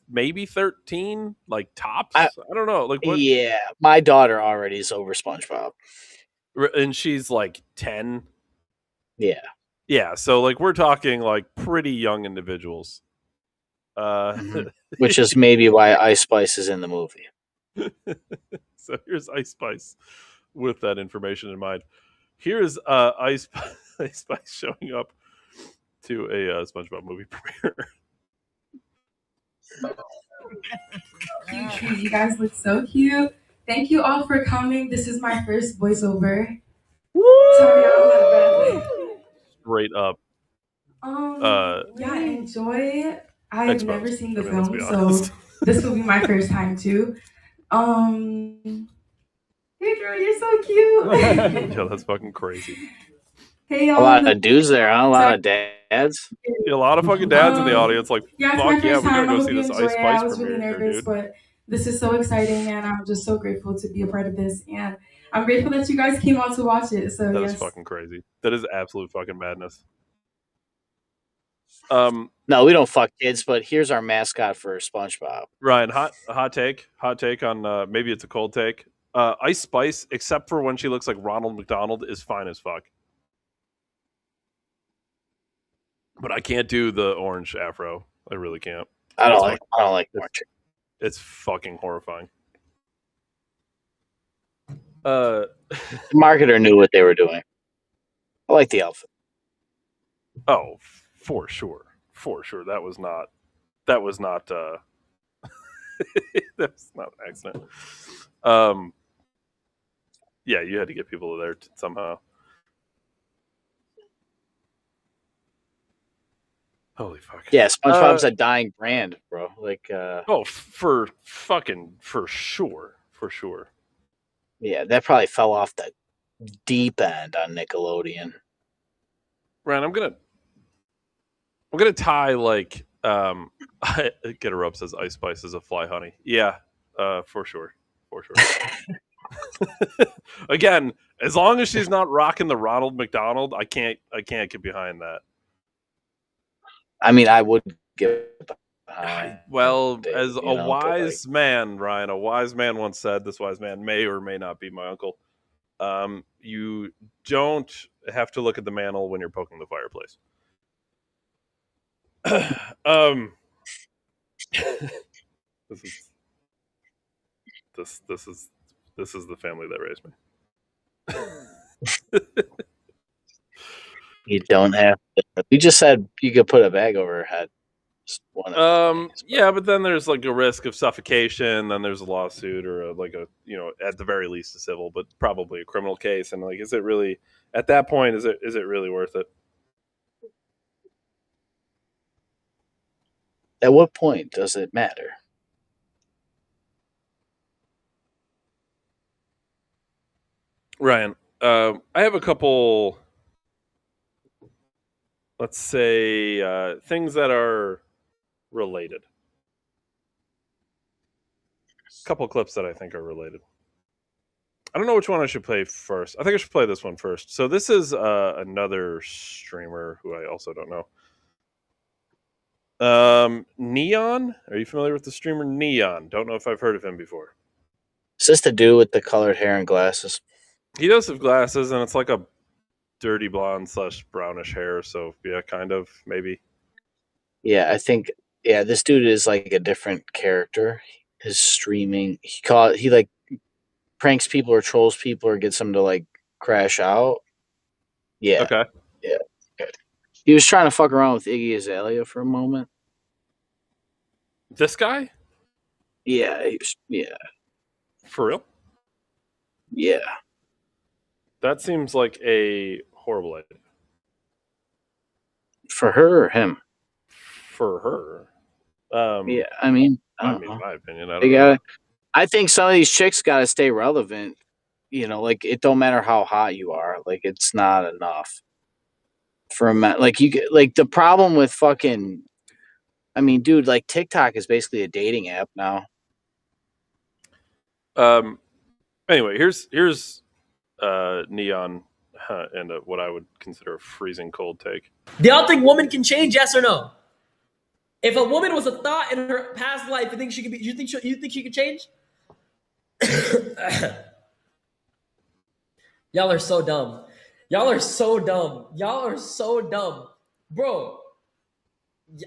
maybe 13, like tops. I don't know. Like what? Yeah, my daughter already is over SpongeBob. And she's like 10. Yeah. Yeah, so like we're talking like pretty young individuals. Which is maybe why Ice Spice is in the movie. So here's Ice Spice with that information in mind. Here's Ice Spice showing up to a SpongeBob movie premiere. Cute trees. You guys look so cute. Thank you all for coming. This is my first voiceover. Sorry, I'm out of breath. Straight up. Yeah, enjoy. I've exposed. never seen the I mean, let's film, be so honest. this will be my first time too. Hey girl, you're so cute. Yeah, that's fucking crazy. Hey A y'all. lot of dudes there, huh? A lot of dads. Yeah, a lot of fucking dads in the audience. Like, Yeah, it's fuck my yeah, first we gotta time. I go hope see you this enjoy Ice it. Spice I was really premiere, nervous, dude. but this is so exciting, and I'm just so grateful to be a part of this. And I'm grateful that you guys came out to watch it. So That yes. is fucking crazy. That is absolute fucking madness. No, we don't fuck kids, but here's our mascot for SpongeBob. Ryan, hot take on maybe it's a cold take. Ice Spice, except for when she looks like Ronald McDonald, is fine as fuck. But I can't do the orange afro. I really can't. I don't like orange. It's fucking horrifying. The marketer knew what they were doing. I like the outfit. Oh, for sure. That was not that was not an accident. Yeah, you had to get people there somehow. Holy fuck. Yeah, SpongeBob's a dying brand, bro. Like for sure. Yeah, that probably fell off the deep end on Nickelodeon. Ryan, I'm gonna tie like Get Her Up says Ice Spice is a fly honey. Yeah, for sure. Again, as long as she's not rocking the Ronald McDonald, I can't get behind that. I mean, I would get behind. Well, as a wise man, Ryan, a wise man once said, this wise man may or may not be my uncle. You don't have to look at the mantle when you're poking the fireplace. This is the family that raised me. You don't have to. You just said you could put a bag over her head. Yeah, but then there's like a risk of suffocation. Then there's a lawsuit or at the very least a civil, but probably a criminal case. And like, is it really at that point? Is it really worth it? At what point does it matter? Ryan, I have a couple, let's say, things that are related. A couple clips that I think are related. I don't know which one I should play first. I think I should play this one first. So this is another streamer who I also don't know. Neon? Are you familiar with the streamer Neon? Don't know if I've heard of him before. Is this the dude with the colored hair and glasses? He does have glasses, and it's like a dirty blonde / brownish hair. So yeah, kind of, maybe. Yeah, I think. Yeah, this dude is like a different character. His streaming, he like pranks people or trolls people or gets them to like crash out. Yeah. Okay. Yeah. Okay. He was trying to fuck around with Iggy Azalea for a moment. This guy? Yeah. Yeah. For real? Yeah. That seems like a horrible idea. For her or him? For her. Yeah, I mean, I don't know. In my opinion, I think some of these chicks got to stay relevant. Like it don't matter how hot you are. Like it's not enough for a man. Like the problem with fucking. I mean, dude, like TikTok is basically a dating app now. Anyway, here's Neon and what I would consider a freezing cold take. Do y'all think women can change? Yes or no? If a woman was a thought in her past life, you think she could be? You think she could change? Y'all are so dumb. Y'all are so dumb. Y'all are so dumb, bro.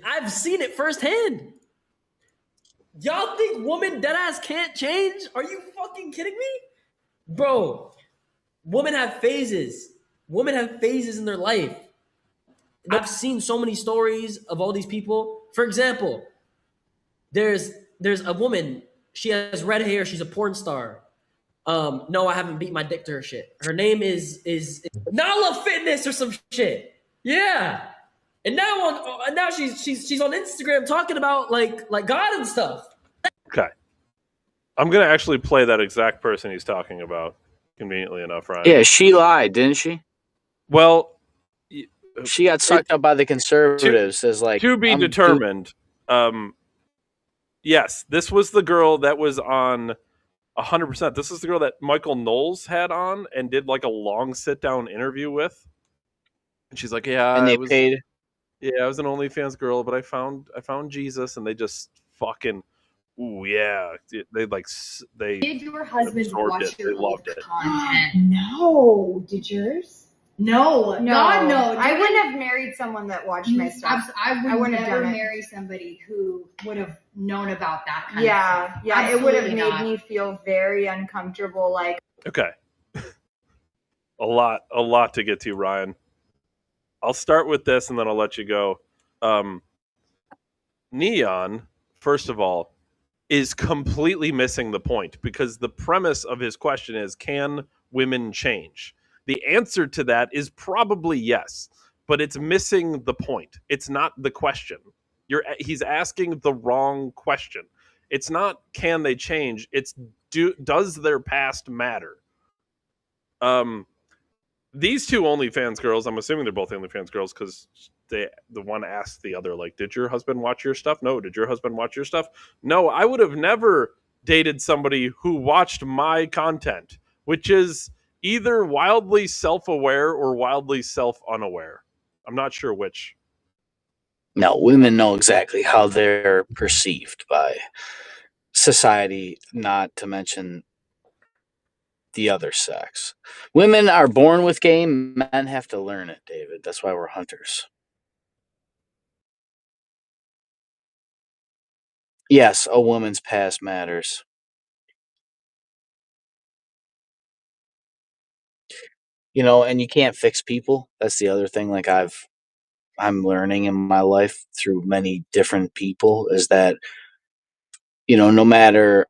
I've seen it firsthand. Y'all think women deadass can't change? Are you fucking kidding me, bro? Women have phases. Women have phases in their life. I've seen so many stories of all these people. For example, there's a woman. She has red hair. She's a porn star. No, I haven't beat my dick to her shit. Her name is Nala Fitness or some shit. Yeah. And now she's on Instagram talking about like God and stuff. Okay. I'm gonna actually play that exact person he's talking about. Conveniently enough, Ryan. Yeah, she lied, didn't she? Well, she got sucked up by the conservatives as like to be determined. Yes, this was the girl that was on 100%. This is the girl that Michael Knowles had on and did like a long sit down interview with. And she's like, "Yeah, and they paid. Yeah, I was an OnlyFans girl, but I found Jesus," and they just fucking, ooh yeah, they like they. Did your husband watch your loved it. content? No. Did yours? No. God, no. I wouldn't have married someone that watched my stuff. I wouldn't have have done it. marry somebody who would have known about that kind of Yeah, stuff. yeah. It would have Absolutely made not. me feel very uncomfortable. Like, Okay, a lot to get to, Ryan. I'll start with this and then I'll let you go. Neon, first of all, is completely missing the point because the premise of his question is, can women change? The answer to that is probably yes, but it's missing the point. It's not the question. He's asking the wrong question. It's not can they change, it's does their past matter? These two OnlyFans girls, I'm assuming they're both OnlyFans girls because the one asked the other, like, did your husband watch your stuff? No. Did your husband watch your stuff? No. I would have never dated somebody who watched my content, which is either wildly self-aware or wildly self-unaware. I'm not sure which. No, women know exactly how they're perceived by society, not to mention the other sex. Women are born with game, men have to learn it, David. That's why we're hunters. Yes, a woman's past matters. You know, and you can't fix people. That's the other thing like I'm learning in my life through many different people is that no matter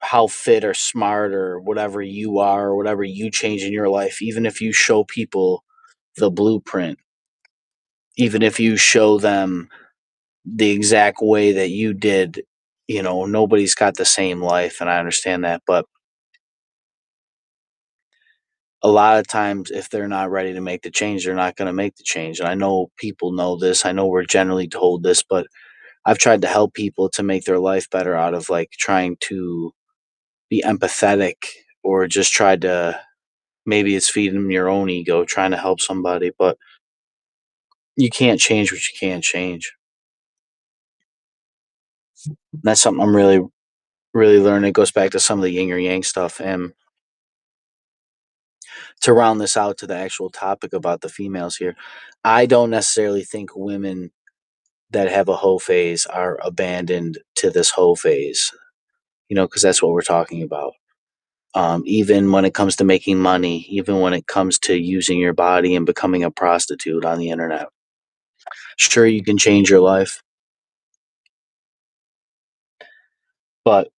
how fit or smart or whatever you are or whatever you change in your life, even if you show people the blueprint, even if you show them the exact way that you did, nobody's got the same life, and I understand that, but a lot of times if they're not ready to make the change, they're not going to make the change. And I know people know this. I know we're generally told this, but I've tried to help people to make their life better out of like trying to be empathetic or just try to maybe it's feeding your own ego trying to help somebody, but you can't change what you can't change. And that's something I'm really, really learning. It goes back to some of the yin or yang stuff. And to round this out to the actual topic about the females here, I don't necessarily think women that have a hoe phase are abandoned to this hoe phase, because that's what we're talking about. Even when it comes to making money, even when it comes to using your body and becoming a prostitute on the internet. Sure, you can change your life, but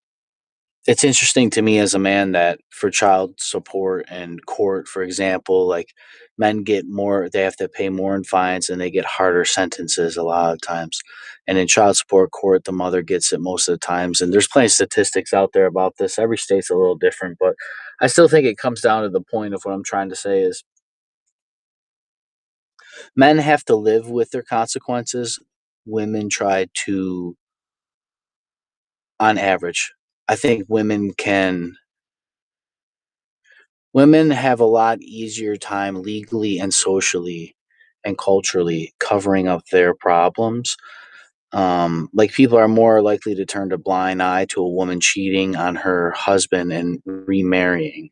it's interesting to me as a man that for child support and court, for example, like men get more, they have to pay more in fines and they get harder sentences a lot of times. And in child support court, the mother gets it most of the times. And there's plenty of statistics out there about this. Every state's a little different, but I still think it comes down to the point of what I'm trying to say is men have to live with their consequences. Women try to, on average, I think women have a lot easier time legally and socially and culturally covering up their problems. Like people are more likely to turn a blind eye to a woman cheating on her husband and remarrying.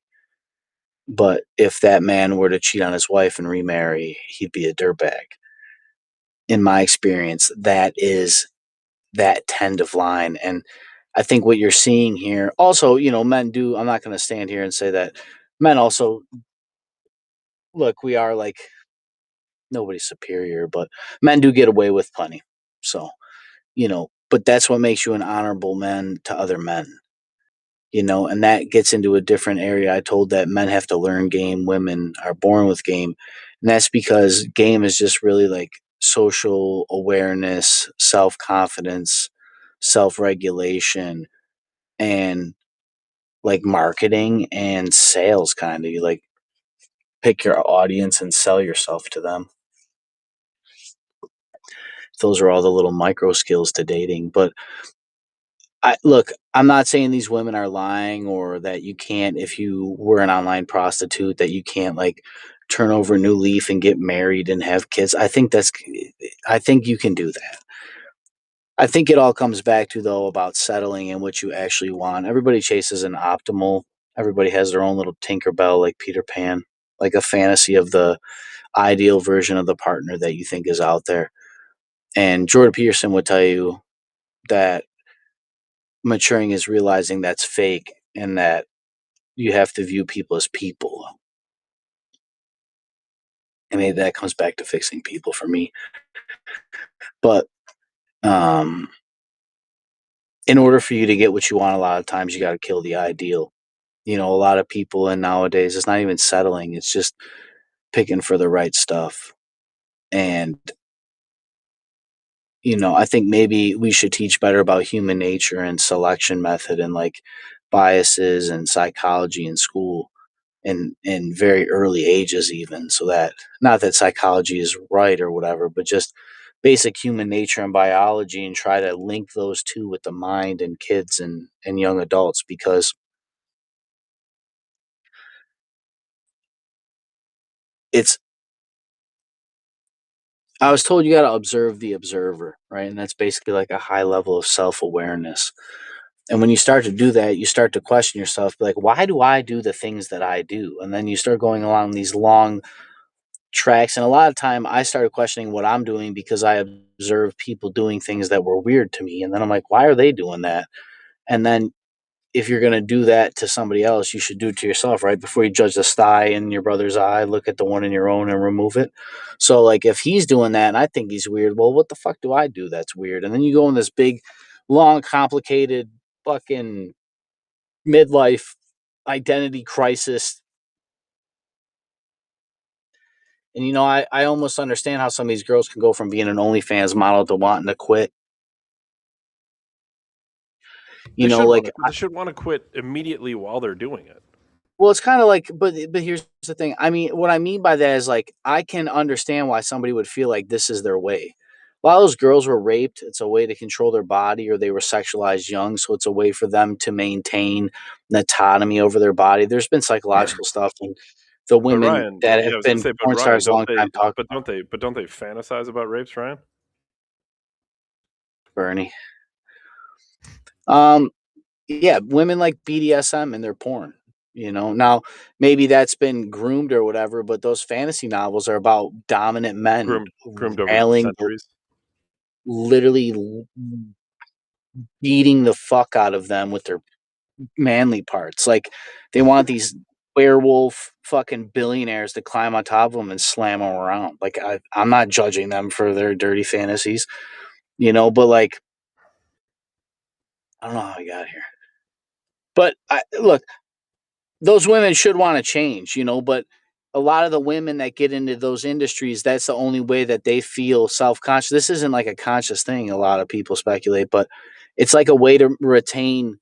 But if that man were to cheat on his wife and remarry, he'd be a dirtbag. In my experience, that is that tend of line. And I think what you're seeing here also, men do, I'm not going to stand here and say that men also, look, we are like, nobody's superior, but men do get away with plenty. So, but that's what makes you an honorable man to other men, and that gets into a different area. I told that men have to learn game, women are born with game. And that's because game is just really like social awareness, self confidence, self regulation, and like marketing and sales kind of. You like pick your audience and sell yourself to them. Those are all the little micro skills to dating. But I'm not saying these women are lying or that you can't, if you were an online prostitute, that you can't like turn over a new leaf and get married and have kids. I think you can do that. I think it all comes back to, though, about settling and what you actually want. Everybody chases an optimal. Everybody has their own little Tinkerbell, like Peter Pan, like a fantasy of the ideal version of the partner that you think is out there. And Jordan Peterson would tell you that maturing is realizing that's fake and that you have to view people as people. I mean, that comes back to fixing people for me. But in order for you to get what you want, a lot of times you got to kill the ideal. A lot of people, and nowadays it's not even settling, it's just picking for the right stuff. And I think maybe we should teach better about human nature and selection method and like biases and psychology in school in very early ages, even, so that, not that psychology is right or whatever, but just basic human nature and biology, and try to link those two with the mind and kids and young adults, because it's I was told you got to observe the observer, right? And that's basically like a high level of self-awareness. And when you start to do that, you start to question yourself, like, why do I do the things that I do? And then you start going along these long tracks. And a lot of time I started questioning what I'm doing because I observed people doing things that were weird to me. And then I'm like, why are they doing that? And then if you're going to do that to somebody else, you should do it to yourself, right? Before you judge the sty in your brother's eye, look at the one in your own and remove it. So, like, if he's doing that and I think he's weird, well, what the fuck do I do that's weird? And then you go in this big, long, complicated fucking midlife identity crisis. And, I almost understand how some of these girls can go from being an OnlyFans model to wanting to quit. They should want to quit immediately while they're doing it. Well, it's kind of like, but here's the thing. I mean, what I mean by that is like, I can understand why somebody would feel like this is their way. A lot of those girls were raped. It's a way to control their body, or they were sexualized young. So it's a way for them to maintain an autonomy over their body. There's been psychological stuff, and the women Ryan, that have been porn stars a long time talk about. But don't they fantasize about rapes, Ryan? Bernie. Yeah, women like BDSM and their porn. Now maybe that's been groomed or whatever, but those fantasy novels are about dominant men groomed over railing, centuries, literally beating the fuck out of them with their manly parts. Like, they want these werewolf fucking billionaires to climb on top of them and slam them around. Like, I'm not judging them for their dirty fantasies, but like, I don't know how I got here. But look, those women should want to change, but a lot of the women that get into those industries, that's the only way that they feel self-conscious. This isn't like a conscious thing, a lot of people speculate, but it's like a way to retain,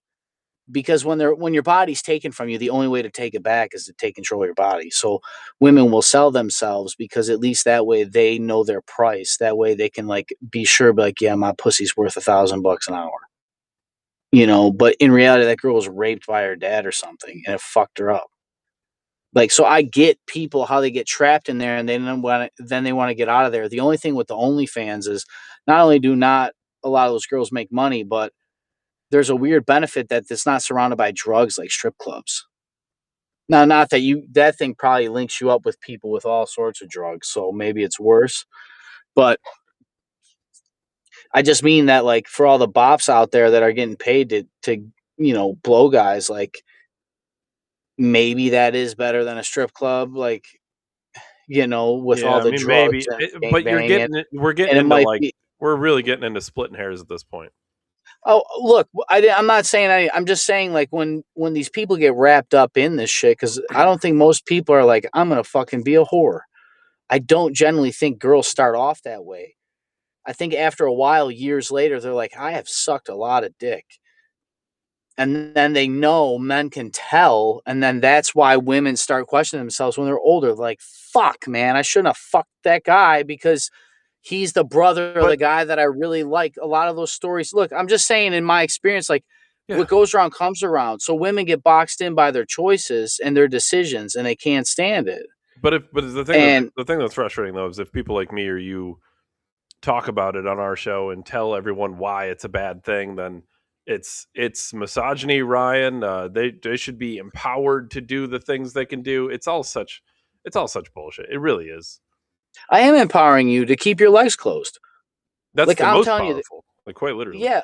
because when your body's taken from you, the only way to take it back is to take control of your body. So women will sell themselves because at least that way they know their price. That way they can like be sure, like, yeah, my pussy's worth $1,000 an hour. But in reality, that girl was raped by her dad or something, and it fucked her up. Like, so I get people how they get trapped in there, and then they want to get out of there. The only thing with the OnlyFans is not only do not a lot of those girls make money, but there's a weird benefit that it's not surrounded by drugs like strip clubs. Now, not that that thing probably links you up with people with all sorts of drugs, so maybe it's worse. But I just mean that, like, for all the bops out there that are getting paid to blow guys, like, maybe that is better than a strip club, like, with Yeah, all I the mean, maybe, drugs and but gangbanging, we're getting and it into might like be. we're really getting into splitting hairs at this point. Oh, look, I'm not saying I'm just saying, like, when these people get wrapped up in this shit, because I don't think most people are like, I'm gonna fucking be a whore. I don't generally think girls start off that way. I think after a while, years later, they're like, I have sucked a lot of dick. And then they know men can tell. And then that's why women start questioning themselves when they're older. Like, fuck, man, I shouldn't have fucked that guy because he's the brother of the guy that I really like. A lot of those stories. Look, I'm just saying, in my experience, like, what goes around comes around. So women get boxed in by their choices and their decisions, and they can't stand it. But the thing that's frustrating though is if people like me or you talk about it on our show and tell everyone why it's a bad thing, then it's misogyny, Ryan. They should be empowered to do the things they can do. It's all such bullshit. It really is. I am empowering you to keep your legs closed. That's like, the I'm most telling powerful. Like, quite literally. Yeah.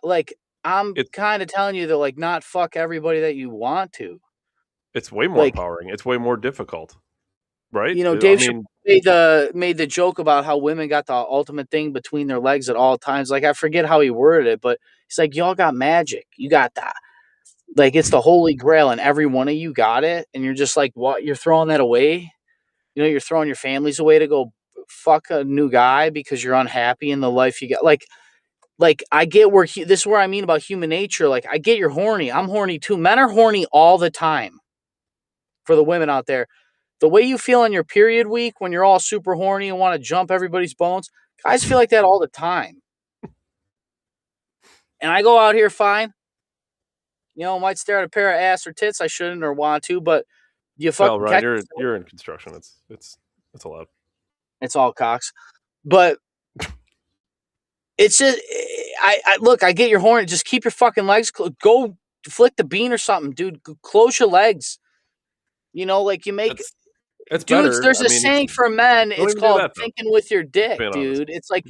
Like, I'm kind of telling you to, like, not fuck everybody that you want to. It's way more Like, empowering. It's way more difficult, right? Dave Chappelle made the joke about how women got the ultimate thing between their legs at all times. Like, I forget how he worded it, but he's like, y'all got magic. You got that. Like, it's the holy grail, and every one of you got it. And you're just like, what? You're throwing that away? You're throwing your families away to go fuck a new guy because you're unhappy in the life you got. Like, I get where this is where I mean about human nature. Like, I get you're horny. I'm horny too. Men are horny all the time. For the women out there, the way you feel on your period week when you're all super horny and want to jump everybody's bones, guys feel like that all the time. And I go out here fine. Might stare at a pair of ass or tits I shouldn't or want to, but you fucking Ryan, you're in construction. It's allowed. It's all cocks. But it's just, look, I get your horny. Just keep your fucking legs closed. Go flick the bean or something, dude. Close your legs. Like, you make... It's dudes, better. there's a saying for men. It's called thinking with your dick, dude. Honest. It's like,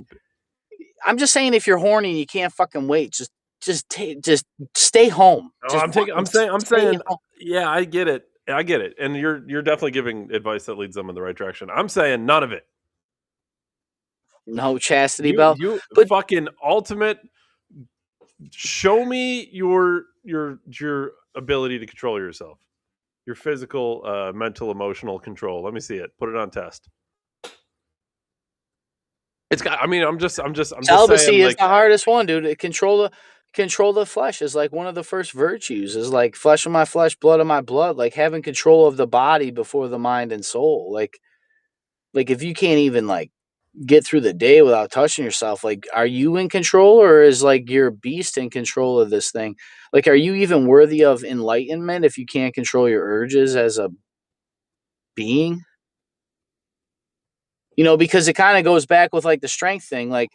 I'm just saying, if you're horny and you can't fucking wait, just stay home. Oh, I'm saying, yeah, I get it. And you're definitely giving advice that leads them in the right direction. I'm saying none of it. No chastity belt. But fucking ultimate. Show me your ability to control yourself. Your physical, mental, emotional control. Let me see it. Put it on test. It's got. I mean, I'm just celibacy saying, is the hardest one, dude. Control the flesh is like one of the first virtues. Is like flesh of my flesh, blood of my blood. Like having control of the body before the mind and soul. Like if you can't even like get through the day without touching yourself, like, are you in control, or is like your beast in control of this thing? Like, are you even worthy of enlightenment if you can't control your urges as a being? Because it kind of goes back with like the strength thing. Like,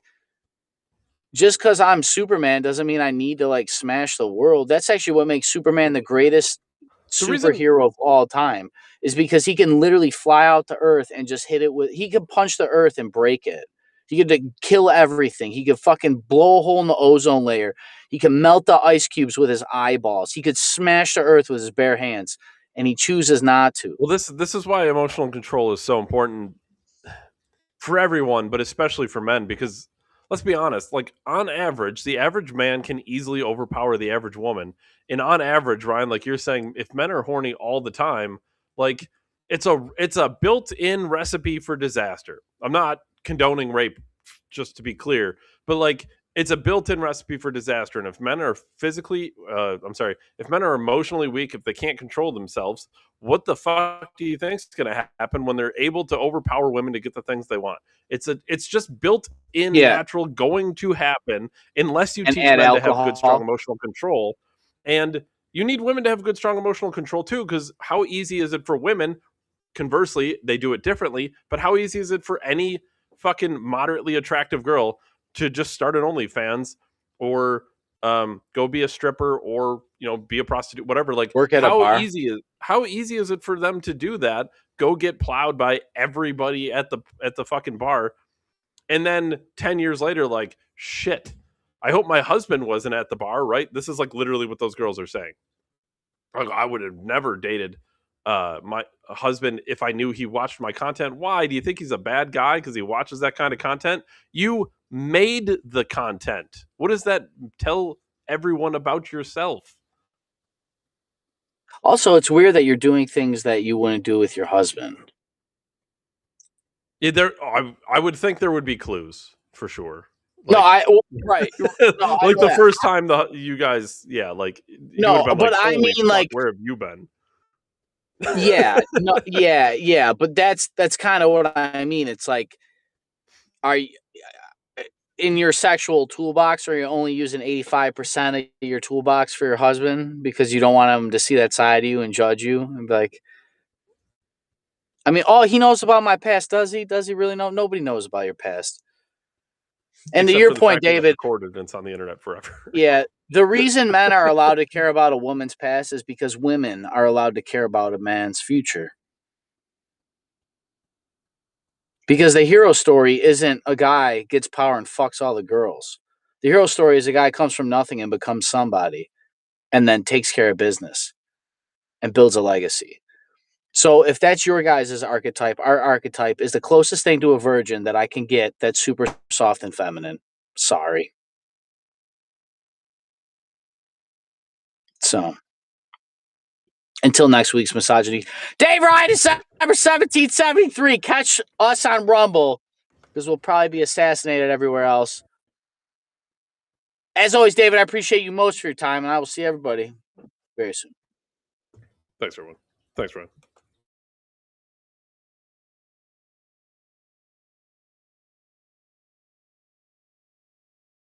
just because I'm Superman doesn't mean I need to like smash the world. That's actually what makes Superman the greatest superhero of all time, is because he can literally fly out to Earth and just hit it with. He could punch the Earth and break it. He could kill everything. He could fucking blow a hole in the ozone layer. He could melt the ice cubes with his eyeballs. He could smash the Earth with his bare hands, and he chooses not to. Well, this is why emotional control is so important for everyone, but especially for men, because let's be honest, like, on average, the average man can easily overpower the average woman. And on average, Ryan, like you're saying, if men are horny all the time, like, it's a built-in recipe for disaster. I'm not condoning rape, just to be clear, but like, it's a built-in recipe for disaster. And if men are if men are emotionally weak, if they can't control themselves, what the fuck do you think is going to happen when they're able to overpower women to get the things they want? It's just built in, natural, going to happen unless you teach men to have good, strong emotional control. And you need women to have good, strong emotional control too, because how easy is it for women? Conversely, they do it differently, but how easy is it for any fucking moderately attractive girl to just start an OnlyFans or go be a stripper or be a prostitute, whatever. Like, work at a bar. How easy is it for them to do that? Go get plowed by everybody at the fucking bar, and then 10 years later, like, shit, I hope my husband wasn't at the bar, right? This is like literally what those girls are saying. Like, I would have never dated my husband if I knew he watched my content. Why? Do you think he's a bad guy because he watches that kind of content? You made the content. What does that tell everyone about yourself? Also, it's weird that you're doing things that you wouldn't do with your husband. Yeah, I would think there would be clues for sure. Like, right. No, like the first time you guys, like, no, but like, I mean, fuck, like, where have you been? Yeah, no, yeah, but that's kind of what I mean. It's like, are you in your sexual toolbox, or are you only using 85% of your toolbox for your husband because you don't want him to see that side of you and judge you and be like, I mean, all he knows about my past, does he? Does he really know? Nobody knows about your past. And Except to your for the point, fact that it's David, recorded and it's on the internet forever. Yeah, the reason men are allowed to care about a woman's past is because women are allowed to care about a man's future. Because the hero story isn't a guy gets power and fucks all the girls. The hero story is a guy comes from nothing and becomes somebody and then takes care of business and builds a legacy. So if that's your guys' archetype, our archetype is the closest thing to a virgin that I can get that's super soft and feminine. Sorry. So until next week's misogyny, Dave Ryan is number 1773. Catch us on Rumble because we'll probably be assassinated everywhere else. As always, David, I appreciate you most for your time, and I will see everybody very soon. Thanks, everyone. Thanks, Ryan.